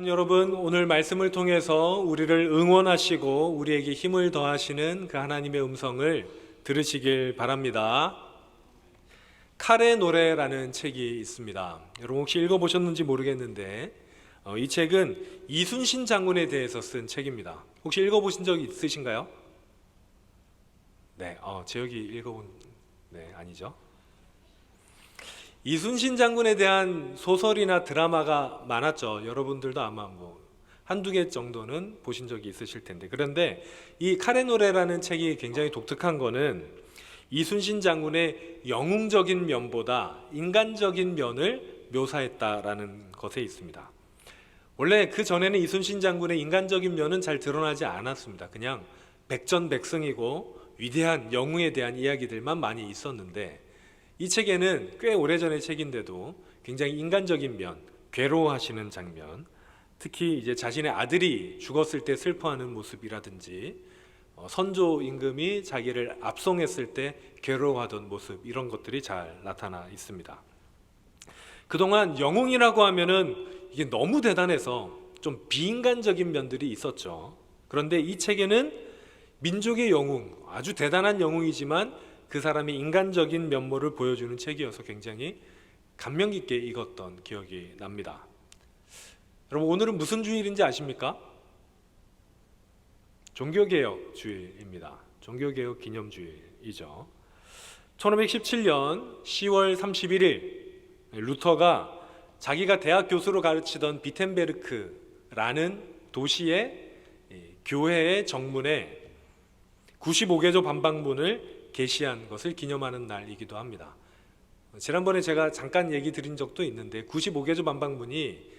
여러분, 오늘 말씀을 통해서 우리를 응원하시고 우리에게 힘을 더하시는 그 하나님의 음성을 들으시길 바랍니다. 칼의 노래라는 책이 있습니다. 여러분 혹시 읽어보셨는지 모르겠는데 이 책은 이순신 장군에 대해서 쓴 책입니다. 혹시 읽어보신 적 있으신가요? 네, 제혁이 읽어본, 네, 아니죠. 이순신 장군에 대한 소설이나 드라마가 많았죠. 여러분들도 아마 한두 개 정도는 보신 적이 있으실 텐데, 그런데 이 칼의 노래라는 책이 굉장히 독특한 거는 이순신 장군의 영웅적인 면보다 인간적인 면을 묘사했다라는 것에 있습니다. 원래 그 전에는 이순신 장군의 인간적인 면은 잘 드러나지 않았습니다. 그냥 백전백승이고 위대한 영웅에 대한 이야기들만 많이 있었는데, 이 책에는 꽤 오래전의 책인데도 굉장히 인간적인 면, 괴로워하시는 장면, 특히 이제 자신의 아들이 죽었을 때 슬퍼하는 모습이라든지 선조 임금이 자기를 압송했을 때 괴로워하던 모습, 이런 것들이 잘 나타나 있습니다. 그동안 영웅이라고 하면은 이게 너무 대단해서 좀 비인간적인 면들이 있었죠. 그런데 이 책에는 민족의 영웅, 아주 대단한 영웅이지만 그 사람의 인간적인 면모를 보여주는 책이어서 굉장히 감명 깊게 읽었던 기억이 납니다. 여러분, 오늘은 무슨 주일인지 아십니까? 종교개혁 주일입니다. 종교개혁 기념주일이죠. 1517년 10월 31일 루터가 자기가 대학 교수로 가르치던 비텐베르크라는 도시의 교회의 정문에 95개조 반박문을 게시한 것을 기념하는 날이기도 합니다. 지난번에 제가 잠깐 얘기 드린 적도 있는데 95개조 반박문이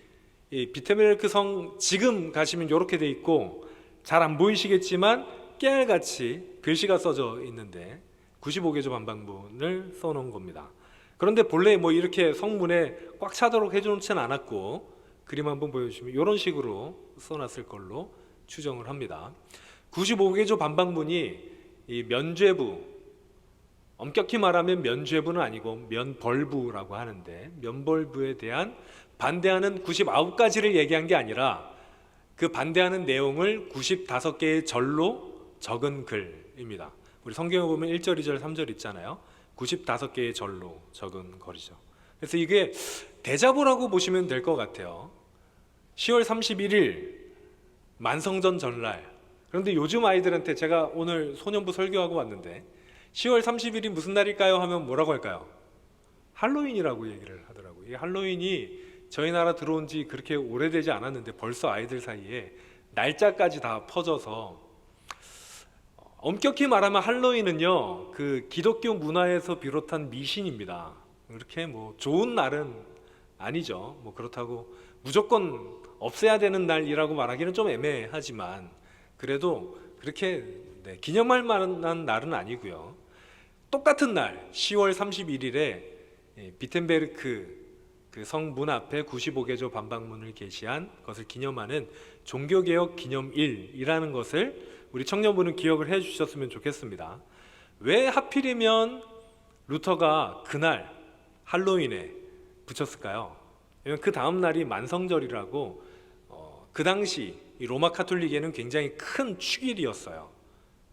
비텐베르크 성 지금 가시면 이렇게 돼 있고 잘 안 보이시겠지만 깨알같이 글씨가 써져 있는데 95개조 반박문을 써놓은 겁니다. 그런데 본래 이렇게 성문에 꽉 차도록 해놓지는 않았고, 그림 한번 보여주시면 이런 식으로 써놨을 걸로 추정을 합니다. 95개조 반박문이 이 면죄부, 엄격히 말하면 면죄부는 아니고 면벌부라고 하는데, 면벌부에 대한 반대하는 99가지를 얘기한 게 아니라 그 반대하는 내용을 95개의 절로 적은 글입니다. 우리 성경에 보면 1절, 2절, 3절 있잖아요. 95개의 절로 적은 글이죠. 그래서 이게 대자보라고 보시면 될 것 같아요. 10월 31일 만성전 전날. 그런데 요즘 아이들한테 제가 오늘 소년부 설교하고 왔는데 10월 30일이 무슨 날일까요? 하면 뭐라고 할까요? 할로윈이라고 얘기를 하더라고요. 이 할로윈이 저희 나라 들어온 지 그렇게 오래되지 않았는데 벌써 아이들 사이에 날짜까지 다 퍼져서, 엄격히 말하면 할로윈은요, 그 기독교 문화에서 비롯한 미신입니다. 그렇게 좋은 날은 아니죠. 그렇다고 무조건 없애야 되는 날이라고 말하기는 좀 애매하지만 그래도 그렇게 기념할 만한 날은 아니고요. 똑같은 날 10월 31일에 비텐베르크 그 성문 앞에 95개조 반박문을 게시한 것을 기념하는 종교개혁 기념일이라는 것을 우리 청년부는 기억을 해 주셨으면 좋겠습니다. 왜 하필이면 루터가 그날 할로윈에 붙였을까요? 그 다음 날이 만성절이라고, 그 당시 이 로마 카톨릭에는 굉장히 큰 축일이었어요.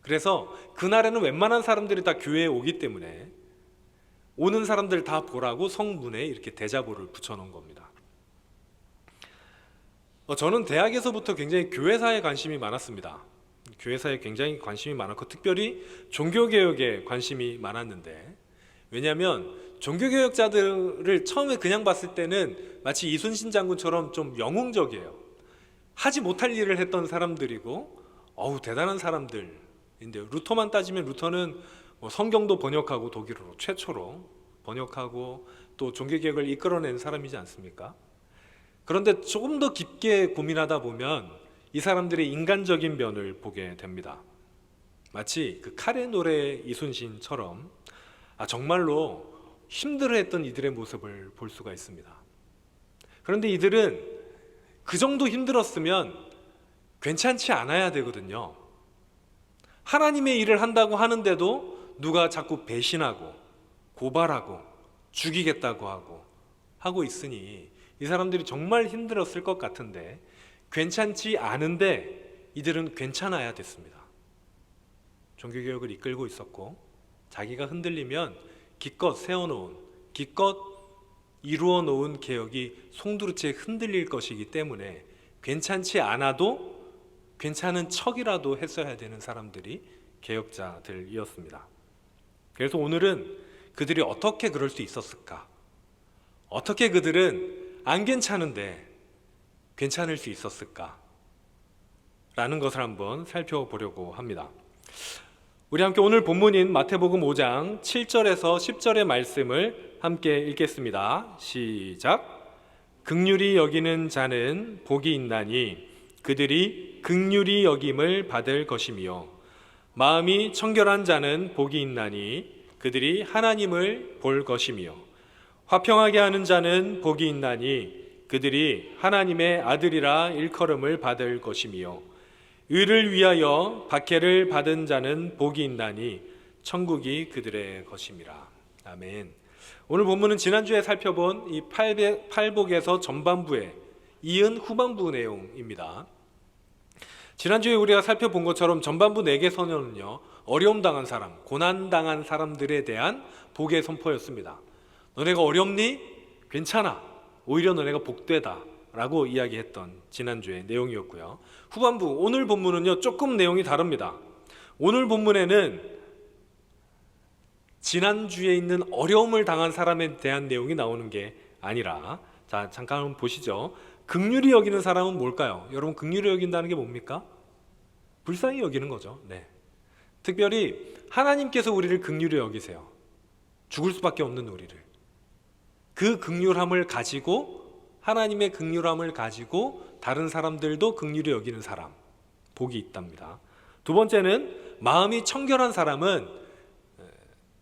그래서 그날에는 웬만한 사람들이 다 교회에 오기 때문에 오는 사람들 다 보라고 성문에 이렇게 대자보를 붙여놓은 겁니다. 저는 대학에서부터 굉장히 교회사에 관심이 많았습니다. 교회사에 굉장히 관심이 많았고 특별히 종교개혁에 관심이 많았는데, 왜냐하면 종교개혁자들을 처음에 그냥 봤을 때는 마치 이순신 장군처럼 좀 영웅적이에요. 하지 못할 일을 했던 사람들이고 대단한 사람들인데, 루터만 따지면 루터는 성경도 번역하고 독일어로 최초로 번역하고 또 종교개혁을 이끌어낸 사람이지 않습니까? 그런데 조금 더 깊게 고민하다 보면 이 사람들의 인간적인 면을 보게 됩니다. 마치 그 칼의 노래 이순신처럼 정말로 힘들어했던 이들의 모습을 볼 수가 있습니다. 그런데 이들은 그 정도 힘들었으면 괜찮지 않아야 되거든요. 하나님의 일을 한다고 하는데도 누가 자꾸 배신하고 고발하고 죽이겠다고 하고 있으니 이 사람들이 정말 힘들었을 것 같은데 괜찮지 않은데 이들은 괜찮아야 됐습니다. 종교개혁을 이끌고 있었고 자기가 흔들리면 기껏 세워놓은, 기껏 이루어놓은 개혁이 송두리째 흔들릴 것이기 때문에 괜찮지 않아도 괜찮은 척이라도 했어야 되는 사람들이 개혁자들이었습니다. 그래서 오늘은 그들이 어떻게 그럴 수 있었을까? 어떻게 그들은 안 괜찮은데 괜찮을 수 있었을까? 라는 것을 한번 살펴보려고 합니다. 우리 함께 오늘 본문인 마태복음 5장 7절에서 10절의 말씀을 함께 읽겠습니다. 시작. 긍휼히 여기는 자는 복이 있나니 그들이 긍휼히 여김을 받을 것이며 마음이 청결한 자는 복이 있나니 그들이 하나님을 볼 것이며 화평하게 하는 자는 복이 있나니 그들이 하나님의 아들이라 일컬음을 받을 것이며 의를 위하여 박해를 받은 자는 복이 있나니 천국이 그들의 것임이라. 아멘. 오늘 본문은 지난주에 살펴본 이 팔복에서 전반부에 이은 후반부 내용입니다. 지난주에 우리가 살펴본 것처럼 전반부 4개서는요, 어려움 당한 사람, 고난 당한 사람들에 대한 복의 선포였습니다. 너네가 어렵니? 괜찮아. 오히려 너네가 복되다 라고 이야기했던 지난주의 내용이었고요. 후반부, 오늘 본문은요, 조금 내용이 다릅니다. 오늘 본문에는 지난주에 있는 어려움을 당한 사람에 대한 내용이 나오는 게 아니라, 자, 잠깐 한번 보시죠. 긍휼히 여기는 사람은 뭘까요? 여러분, 긍휼히 여긴다는 게 뭡니까? 불쌍히 여기는 거죠. 네. 특별히 하나님께서 우리를 긍휼히 여기세요. 죽을 수밖에 없는 우리를. 그 긍휼함을 가지고, 하나님의 긍휼함을 가지고 다른 사람들도 긍휼히 여기는 사람, 복이 있답니다. 두 번째는 마음이 청결한 사람은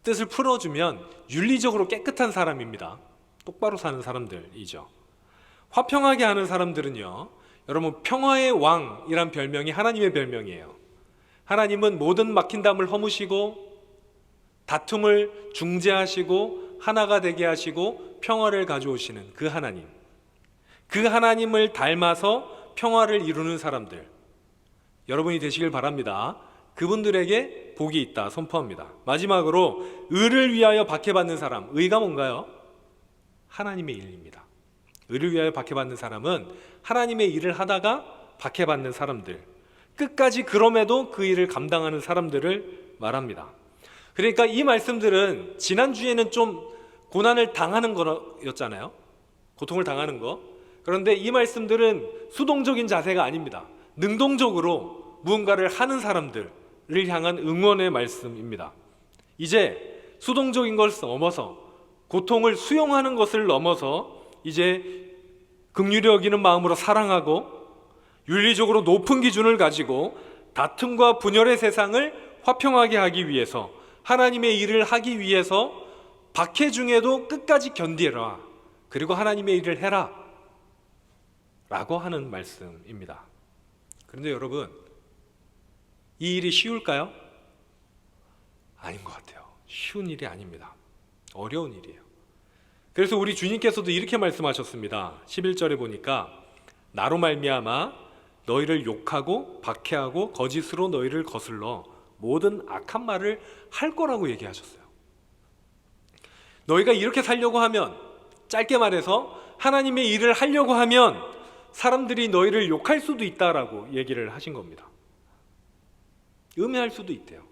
뜻을 풀어주면 윤리적으로 깨끗한 사람입니다. 똑바로 사는 사람들이죠. 화평하게 하는 사람들은요, 여러분, 평화의 왕이란 별명이 하나님의 별명이에요. 하나님은 모든 막힌담을 허무시고 다툼을 중재하시고 하나가 되게 하시고 평화를 가져오시는 그 하나님, 그 하나님을 닮아서 평화를 이루는 사람들, 여러분이 되시길 바랍니다. 그분들에게 복이 있다 선포합니다. 마지막으로 의를 위하여 박해받는 사람, 의가 뭔가요? 하나님의 일입니다. 의를 위하여 박해받는 사람은 하나님의 일을 하다가 박해받는 사람들, 끝까지 그럼에도 그 일을 감당하는 사람들을 말합니다. 그러니까 이 말씀들은 지난주에는 좀 고난을 당하는 거였잖아요. 고통을 당하는 거. 그런데 이 말씀들은 수동적인 자세가 아닙니다. 능동적으로 무언가를 하는 사람들을 향한 응원의 말씀입니다. 이제 수동적인 것을 넘어서, 고통을 수용하는 것을 넘어서 이제 긍휼히 여기는 마음으로 사랑하고 윤리적으로 높은 기준을 가지고 다툼과 분열의 세상을 화평하게 하기 위해서, 하나님의 일을 하기 위해서 박해 중에도 끝까지 견디라, 그리고 하나님의 일을 해라 라고 하는 말씀입니다. 그런데 여러분, 이 일이 쉬울까요? 아닌 것 같아요. 쉬운 일이 아닙니다. 어려운 일이에요. 그래서 우리 주님께서도 이렇게 말씀하셨습니다. 11절에 보니까 나로 말미암아 너희를 욕하고 박해하고 거짓으로 너희를 거슬러 모든 악한 말을 할 거라고 얘기하셨어요. 너희가 이렇게 살려고 하면, 짧게 말해서 하나님의 일을 하려고 하면 사람들이 너희를 욕할 수도 있다라고 얘기를 하신 겁니다. 음해할 수도 있대요.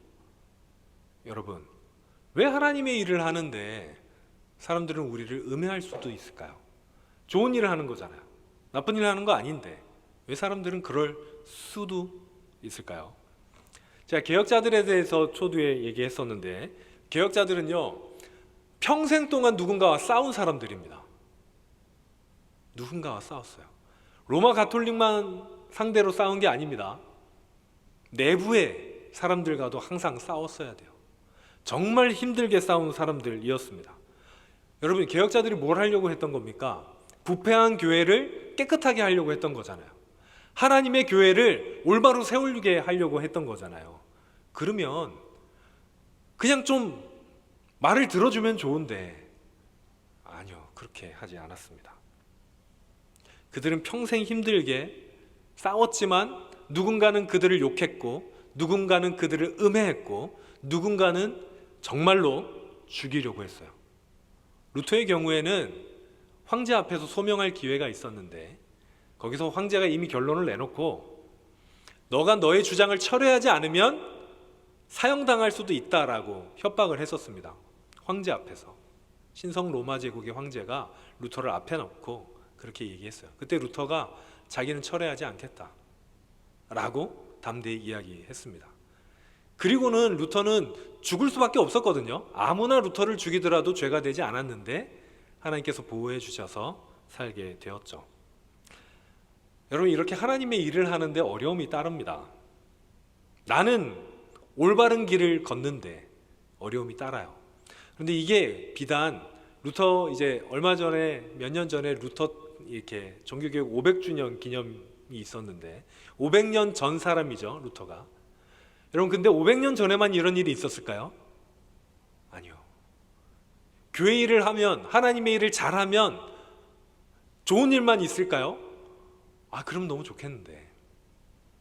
여러분, 왜 하나님의 일을 하는데 사람들은 우리를 음해할 수도 있을까요? 좋은 일을 하는 거잖아요. 나쁜 일을 하는 거 아닌데 왜 사람들은 그럴 수도 있을까요? 제가 개혁자들에 대해서 초두에 얘기했었는데, 개혁자들은요, 평생 동안 누군가와 싸운 사람들입니다. 누군가와 싸웠어요. 로마 가톨릭만 상대로 싸운 게 아닙니다. 내부의 사람들과도 항상 싸웠어야 돼요. 정말 힘들게 싸운 사람들이었습니다. 여러분, 개혁자들이 뭘 하려고 했던 겁니까? 부패한 교회를 깨끗하게 하려고 했던 거잖아요. 하나님의 교회를 올바로 세우게 하려고 했던 거잖아요. 그러면 그냥 좀 말을 들어주면 좋은데, 아니요, 그렇게 하지 않았습니다. 그들은 평생 힘들게 싸웠지만 누군가는 그들을 욕했고 누군가는 그들을 음해했고 누군가는 정말로 죽이려고 했어요. 루터의 경우에는 황제 앞에서 소명할 기회가 있었는데 거기서 황제가 이미 결론을 내놓고 너가 너의 주장을 철회하지 않으면 사형당할 수도 있다라고 협박을 했었습니다. 황제 앞에서. 신성 로마 제국의 황제가 루터를 앞에 놓고 그렇게 얘기했어요. 그때 루터가 자기는 철회하지 않겠다 라고 담대히 이야기했습니다. 그리고는 루터는 죽을 수밖에 없었거든요. 아무나 루터를 죽이더라도 죄가 되지 않았는데 하나님께서 보호해 주셔서 살게 되었죠. 여러분, 이렇게 하나님의 일을 하는데 어려움이 따릅니다. 나는 올바른 길을 걷는데 어려움이 따라요. 그런데 이게 비단 루터 이제 얼마 전에 몇 년 전에 루터 이렇게 종교개혁 500주년 기념이 있었는데 500년 전 사람이죠, 루터가. 여러분, 근데 500년 전에만 이런 일이 있었을까요? 아니요. 교회 일을 하면, 하나님의 일을 잘하면 좋은 일만 있을까요? 그럼 너무 좋겠는데.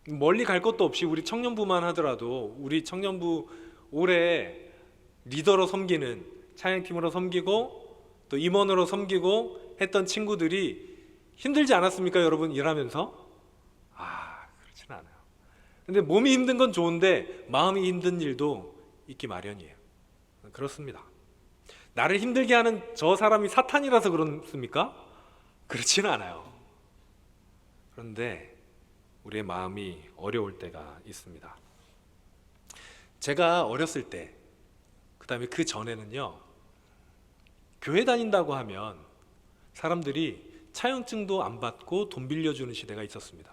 멀리 갈 것도 없이 우리 청년부만 하더라도 우리 청년부 올해 리더로 섬기는, 찬양팀으로 섬기고 또 임원으로 섬기고 했던 친구들이 힘들지 않았습니까, 여러분? 일하면서? 그렇진 않아요. 근데 몸이 힘든 건 좋은데 마음이 힘든 일도 있기 마련이에요. 그렇습니다. 나를 힘들게 하는 저 사람이 사탄이라서 그렇습니까? 그렇지는 않아요. 그런데 우리의 마음이 어려울 때가 있습니다. 제가 어렸을 때, 그 다음에 그 전에는요, 교회 다닌다고 하면 사람들이 차용증도 안 받고 돈 빌려주는 시대가 있었습니다.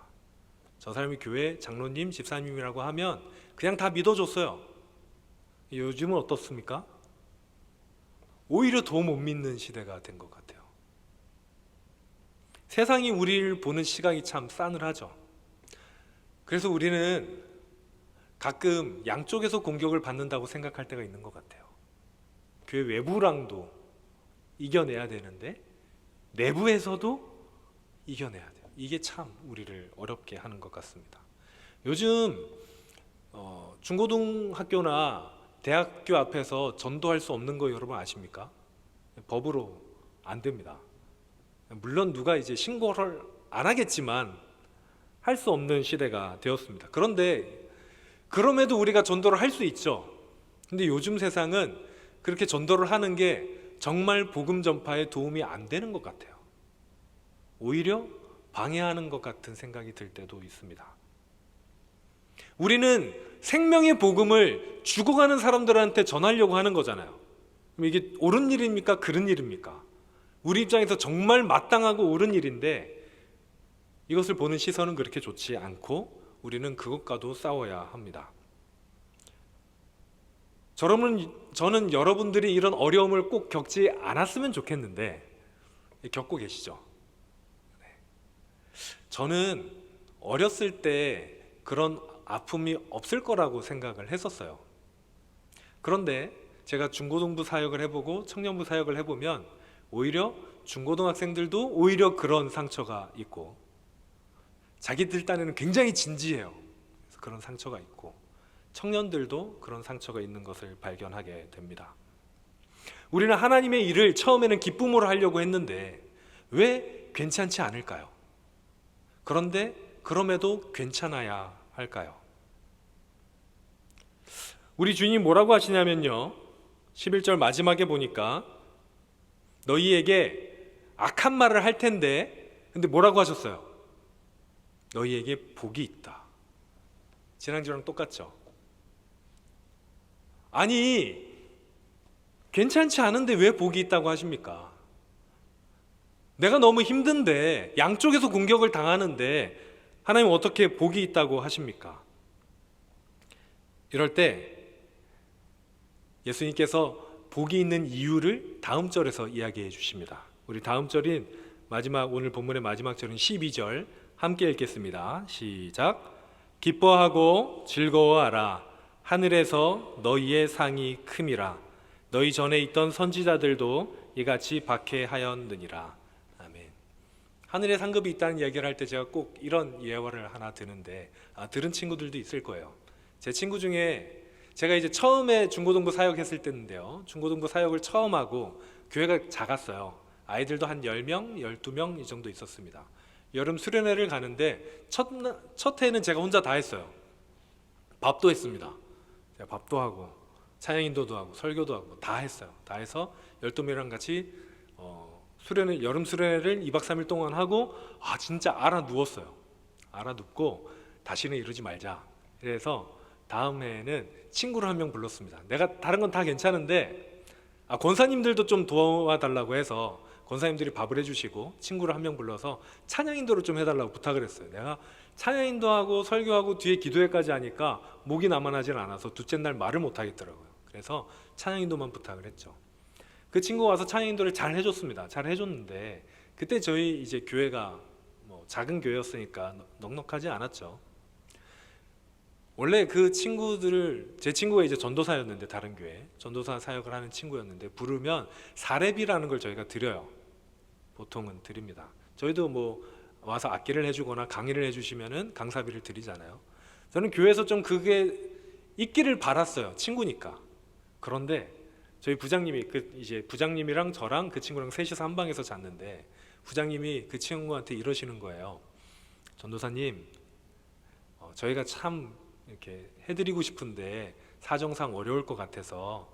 저 사람이 교회 장로님, 집사님이라고 하면 그냥 다 믿어줬어요. 요즘은 어떻습니까? 오히려 더 못 믿는 시대가 된 것 같아요. 세상이 우리를 보는 시각이 참 싸늘하죠. 그래서 우리는 가끔 양쪽에서 공격을 받는다고 생각할 때가 있는 것 같아요. 교회 외부랑도 이겨내야 되는데 내부에서도 이겨내야 돼요. 이게 참 우리를 어렵게 하는 것 같습니다. 요즘 중고등학교나 대학교 앞에서 전도할 수 없는 거 여러분 아십니까? 법으로 안 됩니다. 물론 누가 이제 신고를 안 하겠지만 할 수 없는 시대가 되었습니다. 그런데 그럼에도 우리가 전도를 할 수 있죠. 근데 요즘 세상은 그렇게 전도를 하는 게 정말 복음 전파에 도움이 안 되는 것 같아요. 오히려 방해하는 것 같은 생각이 들 때도 있습니다. 우리는 생명의 복음을 죽어가는 사람들한테 전하려고 하는 거잖아요. 그럼 이게 옳은 일입니까? 그른 일입니까? 우리 입장에서 정말 마땅하고 옳은 일인데 이것을 보는 시선은 그렇게 좋지 않고 우리는 그것과도 싸워야 합니다. 저는 여러분들이 이런 어려움을 꼭 겪지 않았으면 좋겠는데 겪고 계시죠? 저는 어렸을 때 그런 아픔이 없을 거라고 생각을 했었어요. 그런데 제가 중고등부 사역을 해보고 청년부 사역을 해보면 오히려 중고등학생들도 오히려 그런 상처가 있고 자기들 딴에는 굉장히 진지해요. 그래서 그런 상처가 있고 청년들도 그런 상처가 있는 것을 발견하게 됩니다. 우리는 하나님의 일을 처음에는 기쁨으로 하려고 했는데 왜 괜찮지 않을까요? 그런데 그럼에도 괜찮아야 할까요? 우리 주인이 뭐라고 하시냐면요, 11절 마지막에 보니까 너희에게 악한 말을 할 텐데, 근데 뭐라고 하셨어요? 너희에게 복이 있다. 지난주랑 똑같죠? 아니, 괜찮지 않은데 왜 복이 있다고 하십니까? 내가 너무 힘든데, 양쪽에서 공격을 당하는데 하나님 어떻게 복이 있다고 하십니까? 이럴 때 예수님께서 복이 있는 이유를 다음 절에서 이야기해 주십니다. 우리 다음 절인 오늘 본문의 마지막 절인 12절 함께 읽겠습니다. 시작. 기뻐하고 즐거워하라. 하늘에서 너희의 상이 큼이라. 너희 전에 있던 선지자들도 이같이 박해하였느니라. 아멘. 하늘에 상급이 있다는 이야기를 할 때 제가 꼭 이런 예화를 하나 드는데 들은 친구들도 있을 거예요. 제 친구 중에 제가 이제 처음에 중고등부 사역했을 때인데요, 중고등부 사역을 처음 하고 교회가 작았어요. 아이들도 한 10명, 12명 이 정도 있었습니다. 여름 수련회를 가는데 첫 해는 제가 혼자 다 했어요. 밥도 했습니다. 제가 밥도 하고 찬양인도도 하고 설교도 하고 다 했어요. 다 해서 12명이랑 같이 여름 수련회를 2박 3일 동안 하고 진짜 알아 누웠어요. 알아 눕고 다시는 이러지 말자. 그래서 다음 해에는 친구를 한 명 불렀습니다. 내가 다른 건 다 괜찮은데 권사님들도 좀 도와달라고 해서 권사님들이 밥을 해주시고 친구를 한 명 불러서 찬양인도를 좀 해달라고 부탁을 했어요. 내가 찬양인도하고 설교하고 뒤에 기도회까지 하니까 목이 나만하진 않아서 둘째 날 말을 못 하겠더라고요. 그래서 찬양인도만 부탁을 했죠. 그 친구가 와서 찬양인도를 잘 해줬습니다. 잘 해줬는데 그때 저희 이제 교회가 작은 교회였으니까 넉넉하지 않았죠. 원래 그 친구들을, 제 친구가 이제 전도사였는데 다른 교회 전도사 사역을 하는 친구였는데 부르면 사례비라는 걸 저희가 드려요. 보통은 드립니다. 저희도 와서 악기를 해주거나 강의를 해주시면은 강사비를 드리잖아요. 저는 교회에서 좀 그게 있기를 바랐어요. 친구니까. 그런데 저희 부장님이 이제 부장님이랑 저랑 그 친구랑 셋이서 한 방에서 잤는데 부장님이 그 친구한테 이러시는 거예요. 전도사님, 저희가 참 이렇게 해드리고 싶은데 사정상 어려울 것 같아서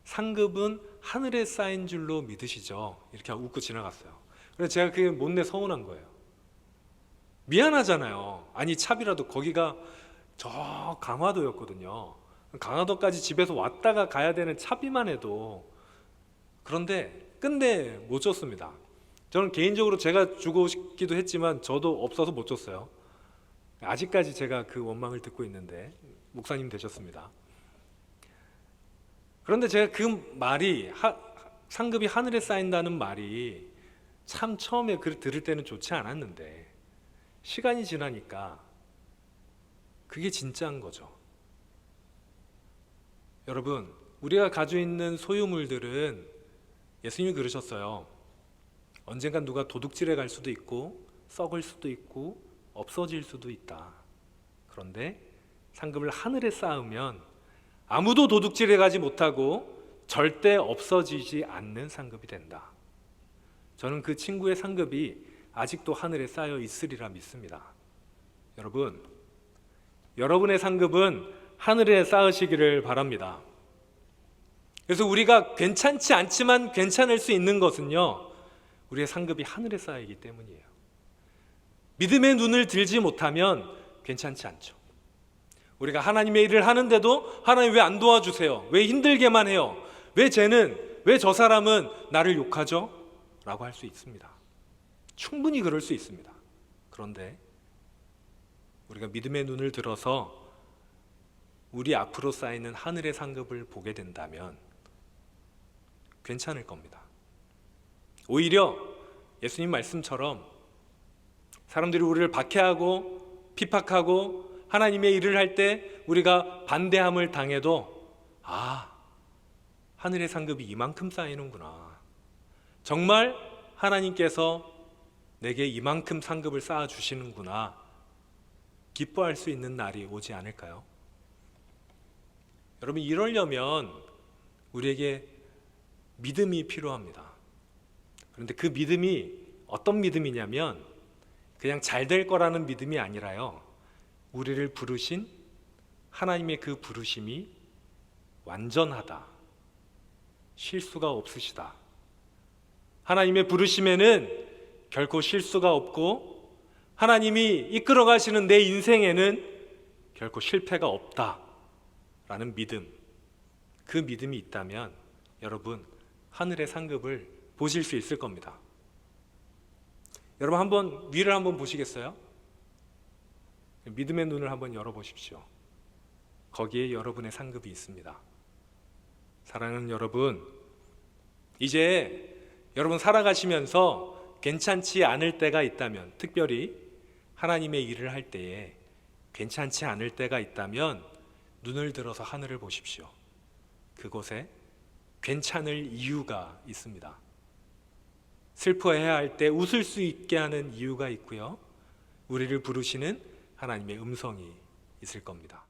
상급은 하늘에 쌓인 줄로 믿으시죠? 이렇게 웃고 지나갔어요. 그래서 제가 그게 못내 서운한 거예요. 미안하잖아요. 아니 차비라도 거기가 저 강화도였거든요. 강화도까지 집에서 왔다가 가야 되는 차비만 해도. 그런데 끝내 못 줬습니다. 저는 개인적으로 제가 주고 싶기도 했지만 저도 없어서 못 줬어요. 아직까지 제가 그 원망을 듣고 있는데 목사님 되셨습니다. 그런데 제가 그 말이 상급이 하늘에 쌓인다는 말이 참 처음에 들을 때는 좋지 않았는데 시간이 지나니까 그게 진짜인 거죠. 여러분, 우리가 가지고 있는 소유물들은 예수님이 그러셨어요. 언젠간 누가 도둑질해 갈 수도 있고 썩을 수도 있고 없어질 수도 있다. 그런데 상급을 하늘에 쌓으면 아무도 도둑질해 가지 못하고 절대 없어지지 않는 상급이 된다. 저는 그 친구의 상급이 아직도 하늘에 쌓여 있으리라 믿습니다. 여러분, 여러분의 상급은 하늘에 쌓으시기를 바랍니다. 그래서 우리가 괜찮지 않지만 괜찮을 수 있는 것은요, 우리의 상급이 하늘에 쌓이기 때문이에요. 믿음의 눈을 들지 못하면 괜찮지 않죠. 우리가 하나님의 일을 하는데도 하나님 왜 안 도와주세요? 왜 힘들게만 해요? 왜 저 사람은 나를 욕하죠? 라고 할 수 있습니다. 충분히 그럴 수 있습니다. 그런데 우리가 믿음의 눈을 들어서 우리 앞으로 쌓이는 하늘의 상급을 보게 된다면 괜찮을 겁니다. 오히려 예수님 말씀처럼 사람들이 우리를 박해하고 피박하고 하나님의 일을 할 때 우리가 반대함을 당해도 하늘의 상급이 이만큼 쌓이는구나. 정말 하나님께서 내게 이만큼 상급을 쌓아 주시는구나. 기뻐할 수 있는 날이 오지 않을까요? 여러분, 이러려면 우리에게 믿음이 필요합니다. 그런데 그 믿음이 어떤 믿음이냐면 그냥 잘 될 거라는 믿음이 아니라요, 우리를 부르신 하나님의 그 부르심이 완전하다, 실수가 없으시다. 하나님의 부르심에는 결코 실수가 없고 하나님이 이끌어 가시는 내 인생에는 결코 실패가 없다라는 믿음, 그 믿음이 있다면 여러분, 하늘의 상급을 보실 수 있을 겁니다. 여러분, 한번 위를 한번 보시겠어요? 믿음의 눈을 한번 열어보십시오. 거기에 여러분의 상급이 있습니다. 사랑하는 여러분, 이제 여러분 살아가시면서 괜찮지 않을 때가 있다면, 특별히 하나님의 일을 할 때에 괜찮지 않을 때가 있다면 눈을 들어서 하늘을 보십시오. 그곳에 괜찮을 이유가 있습니다. 슬퍼해야 할 때 웃을 수 있게 하는 이유가 있고요. 우리를 부르시는 하나님의 음성이 있을 겁니다.